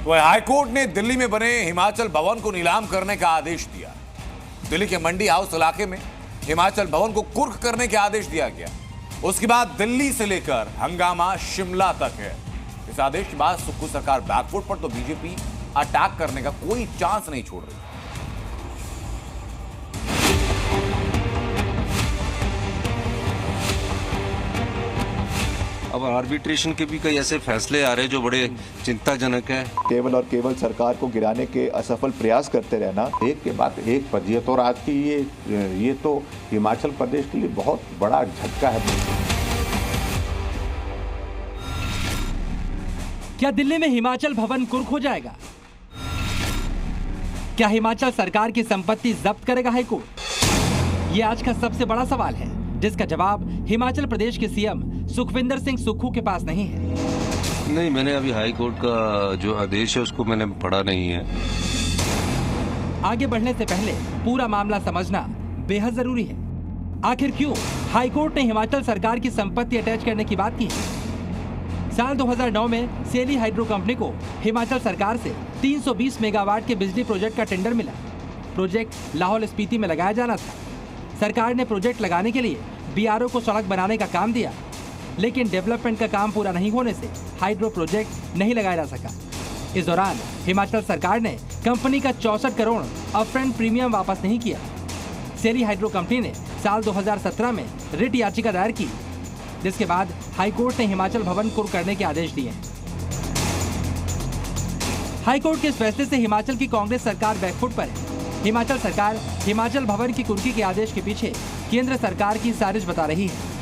तो हाईकोर्ट ने दिल्ली में बने हिमाचल भवन को नीलाम करने का आदेश दिया। दिल्ली के मंडी हाउस इलाके में हिमाचल भवन को कुर्क करने का आदेश दिया गया। उसके बाद दिल्ली से लेकर हंगामा शिमला तक है। इस आदेश के बाद सुक्खू सरकार बैकफुट पर, तो बीजेपी अटैक करने का कोई चांस नहीं छोड़ रही। अब आर्बिट्रेशन के भी कई ऐसे फैसले आ रहे हैं जो बड़े चिंताजनक है। केवल और केवल सरकार को गिराने के असफल प्रयास करते रहना, एक के बाद एक पर ये तो आज की ये तो हिमाचल प्रदेश के लिए बहुत बड़ा झटका है। क्या दिल्ली में हिमाचल भवन कुर्क हो जाएगा? क्या हिमाचल सरकार की संपत्ति जब्त करेगा हाईकोर्ट? ये आज का सबसे बड़ा सवाल है, जिसका जवाब हिमाचल प्रदेश के सीएम सुखविंदर सिंह सुक्खू के पास नहीं है। नहीं, मैंने अभी हाई कोर्ट का जो आदेश है उसको मैंने पढ़ा नहीं है। आगे बढ़ने से पहले पूरा मामला समझना बेहद जरूरी है। आखिर क्यों हाई कोर्ट ने हिमाचल सरकार की संपत्ति अटैच करने की बात की है? साल 2009 में सेली हाइड्रो कंपनी को हिमाचल सरकार से 320 मेगावाट के बिजली प्रोजेक्ट का टेंडर मिला। प्रोजेक्ट लाहौल स्पीति में लगाया जाना था। सरकार ने प्रोजेक्ट लगाने के लिए बीआरओ को सड़क बनाने का काम दिया, लेकिन डेवलपमेंट का काम पूरा नहीं होने से हाइड्रो प्रोजेक्ट नहीं लगाया जा सका। इस दौरान हिमाचल सरकार ने कंपनी का 64 करोड़ अपफ्रंट प्रीमियम वापस नहीं किया। सेली हाइड्रो कंपनी ने साल 2017 में रिट याचिका दायर की, जिसके बाद हाईकोर्ट ने हिमाचल भवन कुर्क करने के आदेश दिए। हाईकोर्ट के इस फैसले से हिमाचल की कांग्रेस सरकार बैकफुट पर है। हिमाचल सरकार हिमाचल भवन की कुर्की के आदेश के पीछे केंद्र सरकार की साजिश बता रही है।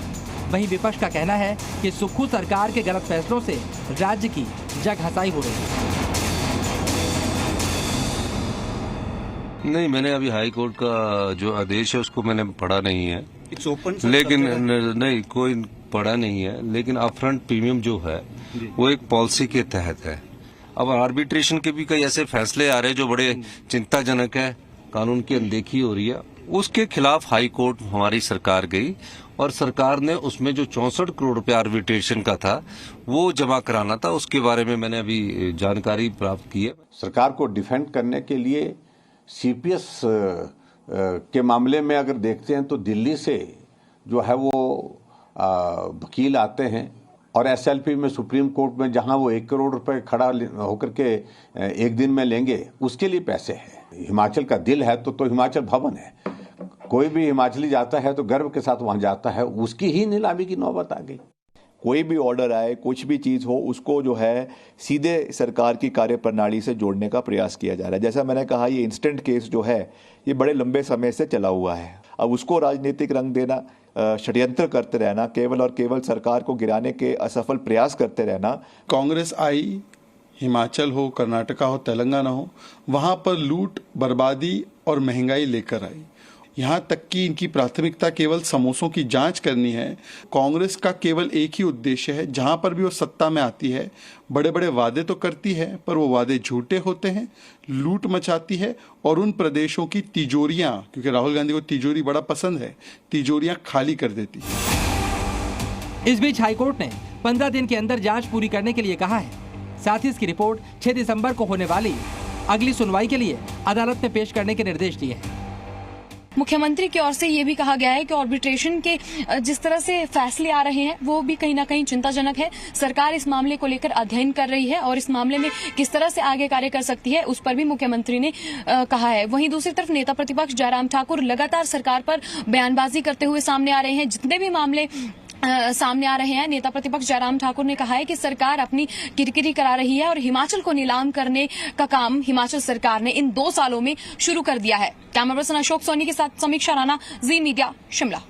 वहीं विपक्ष का कहना है कि सुक्खू सरकार के गलत फैसलों से राज्य की जग हंसाई हो रही है। नहीं, मैंने अभी हाई कोर्ट का जो आदेश है उसको मैंने पढ़ा नहीं है। लेकिन नहीं, कोई पढ़ा नहीं है। लेकिन अपफ्रंट प्रीमियम जो है वो एक पॉलिसी के तहत है। अब आर्बिट्रेशन के भी कई ऐसे फैसले आ रहे हैं जो बड़े चिंताजनक है, कानून की अनदेखी हो रही है। उसके खिलाफ हाई कोर्ट हमारी सरकार गई और सरकार ने उसमें जो 64 करोड़ रुपए आर्बिट्रेशन का था वो जमा कराना था। उसके बारे में मैंने अभी जानकारी प्राप्त की है। सरकार को डिफेंड करने के लिए सीपीएस के मामले में अगर देखते हैं तो दिल्ली से जो है वो वकील आते हैं और एसएलपी में सुप्रीम कोर्ट में जहां वो 1 करोड़ रुपए खड़ा होकर के एक दिन में लेंगे, उसके लिए पैसे हैं। हिमाचल का दिल है तो हिमाचल भवन है। कोई भी हिमाचली जाता है तो गर्व के साथ वहां जाता है। उसकी ही नीलामी की नौबत आ गई। कोई भी ऑर्डर आए, कुछ भी चीज़ हो, उसको जो है सीधे सरकार की कार्यप्रणाली से जोड़ने का प्रयास किया जा रहा है। जैसा मैंने कहा, ये इंस्टेंट केस जो है ये बड़े लंबे समय से चला हुआ है। अब उसको राजनीतिक रंग देना, षड्यंत्र करते रहना, केवल और केवल सरकार को गिराने के असफल प्रयास करते रहना। कांग्रेस आई, हिमाचल हो, कर्नाटका हो, तेलंगाना हो, वहां पर लूट, बर्बादी और महंगाई लेकर आई। यहाँ तक कि इनकी प्राथमिकता केवल समोसों की जांच करनी है। कांग्रेस का केवल एक ही उद्देश्य है, जहां पर भी वो सत्ता में आती है बड़े बड़े वादे तो करती है पर वो वादे झूठे होते हैं, लूट मचाती है और उन प्रदेशों की तिजोरियां, क्योंकि राहुल गांधी को तिजोरी बड़ा पसंद है, तिजोरियां खाली कर देती है। इस बीच हाईकोर्ट ने 15 दिन के अंदर जांच पूरी करने के लिए कहा है। साथ ही इसकी रिपोर्ट 6 दिसंबर को होने वाली अगली सुनवाई के लिए अदालत में पेश करने के निर्देश दिए हैं। मुख्यमंत्री की ओर से ये भी कहा गया है कि आर्बिट्रेशन के जिस तरह से फैसले आ रहे हैं वो भी कहीं ना कहीं चिंताजनक है। सरकार इस मामले को लेकर अध्ययन कर रही है और इस मामले में किस तरह से आगे कार्य कर सकती है उस पर भी मुख्यमंत्री ने कहा है। वहीं दूसरी तरफ नेता प्रतिपक्ष जयराम ठाकुर लगातार सरकार पर बयानबाजी करते हुए सामने आ रहे हैं। जितने भी मामले सामने आ रहे हैं, नेता प्रतिपक्ष जयराम ठाकुर ने कहा है कि सरकार अपनी किरकिरी करा रही है और हिमाचल को नीलाम करने का काम हिमाचल सरकार ने इन 2 सालों में शुरू कर दिया है। कैमरा पर्सन अशोक सोनी के साथ समीक्षा राणा, जी मीडिया, शिमला।